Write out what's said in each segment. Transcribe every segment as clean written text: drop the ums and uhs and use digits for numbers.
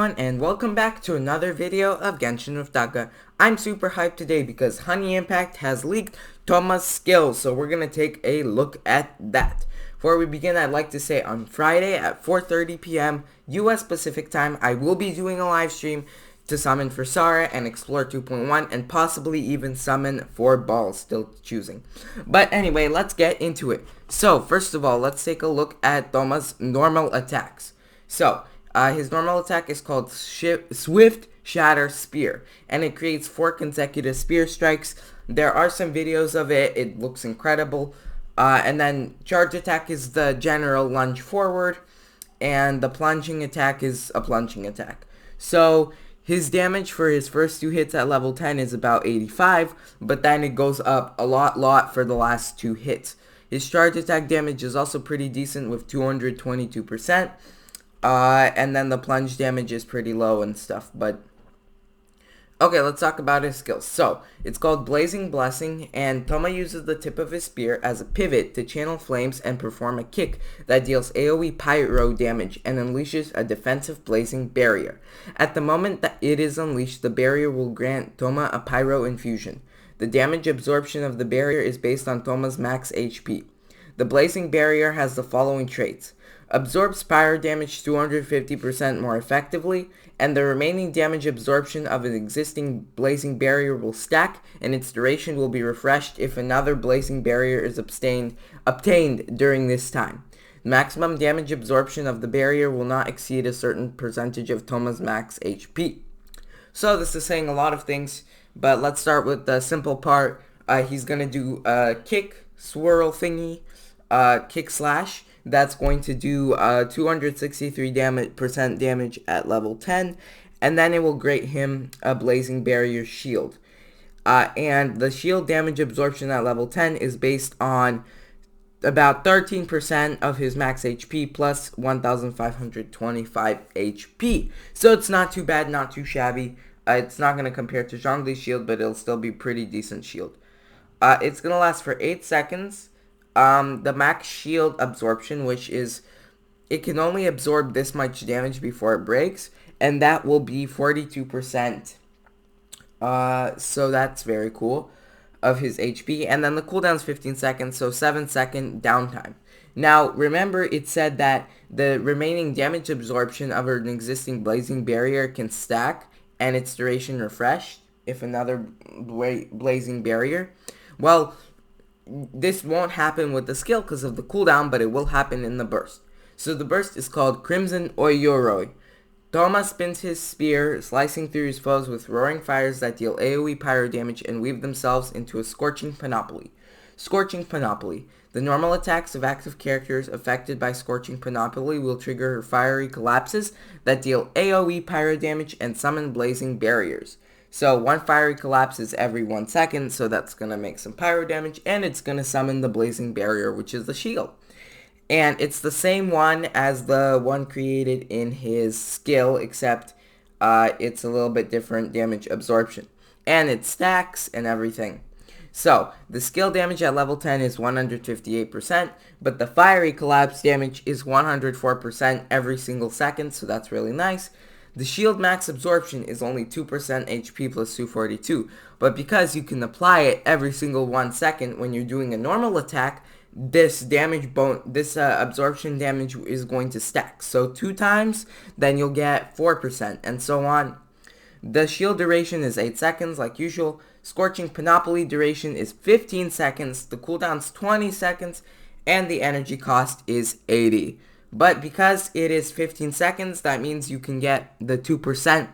everyone, and welcome back to another video of Genshin with Daka. I'm super hyped today because Honey Impact has leaked Thoma's skills, so we're going to take a look at that. Before we begin, I'd like to say on Friday at 4:30 p.m. US Pacific Time, I will be doing a live stream to summon for Sara and explore 2.1 and possibly even summon 4 balls, still choosing. But anyway, let's get into it. So, first of all, let's take a look at Thoma's normal attacks. So, his normal attack is called Swift Shatter Spear, and it creates 4 consecutive spear strikes. There are some videos of it. It looks incredible. And then charge attack is the general lunge forward, and the plunging attack is a plunging attack. So his damage for his first 2 hits at level 10 is about 85, but then it goes up a lot for the last 2 hits. His charge attack damage is also pretty decent with 222%. And then the plunge damage is pretty low and stuff, but okay, let's talk about his skills. So, it's called Blazing Blessing, and Thoma uses the tip of his spear as a pivot to channel flames and perform a kick that deals AoE pyro damage and unleashes a defensive blazing barrier. At the moment that it is unleashed, the barrier will grant Thoma a pyro infusion. The damage absorption of the barrier is based on Thoma's max HP. The blazing barrier has the following traits: absorbs pyro damage 250% more effectively, and the remaining damage absorption of an existing blazing barrier will stack, and its duration will be refreshed if another blazing barrier is obtained during this time. Maximum damage absorption of the barrier will not exceed a certain percentage of Thoma's max HP. So this is saying a lot of things, but let's start with the simple part. He's going to do a kick, swirl thingy, kick slash. That's going to do 263% damage at level 10, and then it will grant him a blazing barrier shield. And the shield damage absorption at level 10 is based on about 13% of his max HP plus 1525 HP. So it's not too bad, not too shabby. It's not going to compare to Zhongli's shield, but it'll still be pretty decent shield. It's going to last for 8 seconds. The max shield absorption, which is, it can only absorb this much damage before it breaks, and that will be 42%. So that's very cool of his HP, and then the cooldown is 15 seconds, so 7-second downtime. Now, remember it said that the remaining damage absorption of an existing blazing barrier can stack, and its duration refreshed if another blazing barrier. Well, this won't happen with the skill because of the cooldown, but it will happen in the burst. So the burst is called Crimson Oyoroi. Thoma spins his spear, slicing through his foes with roaring fires that deal AoE pyro damage and weave themselves into a Scorching Panoply. Scorching Panoply. The normal attacks of active characters affected by Scorching Panoply will trigger fiery collapses that deal AoE pyro damage and summon blazing barriers. So 1 fiery collapse is every 1 second, so that's going to make some pyro damage, and it's going to summon the blazing barrier, which is the shield. And it's the same one as the one created in his skill, except it's a little bit different damage absorption. And it stacks and everything. So, the skill damage at level 10 is 158%, but the fiery collapse damage is 104% every single second, so that's really nice. The shield max absorption is only 2% HP plus 242, but because you can apply it every single 1 second when you're doing a normal attack, this absorption damage is going to stack. So 2 times, then you'll get 4%, and so on. The shield duration is 8 seconds like usual. Scorching Panoply duration is 15 seconds, the cooldown's 20 seconds, and the energy cost is 80. But because it is 15 seconds, that means you can get the 2%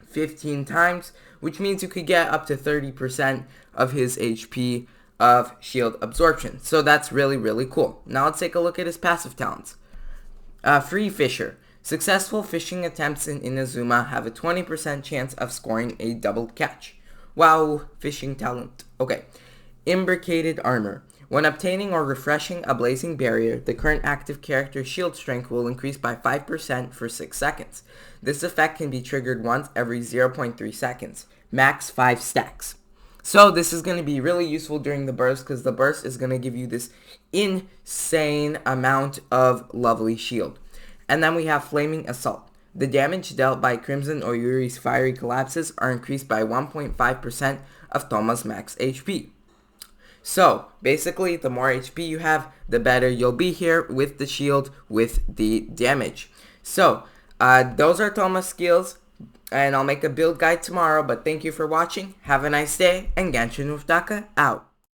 15 times, which means you could get up to 30% of his HP of shield absorption. So that's really, really cool. Now let's take a look at his passive talents. Free Fisher. Successful fishing attempts in Inazuma have a 20% chance of scoring a double catch. Wow, fishing talent. Okay. Imprecated Armor. When obtaining or refreshing a blazing barrier, the current active character's shield strength will increase by 5% for 6 seconds. This effect can be triggered once every 0.3 seconds. Max 5 stacks. So this is going to be really useful during the burst, because the burst is going to give you this insane amount of lovely shield. And then we have Flaming Assault. the damage dealt by Crimson or Yuri's fiery collapses are increased by 1.5% of Thoma's max HP. So, basically, the more HP you have, the better you'll be here with the shield with the damage. So, those are Thoma's skills, and I'll make a build guide tomorrow, but thank you for watching, have a nice day, and Genshin with Daka out.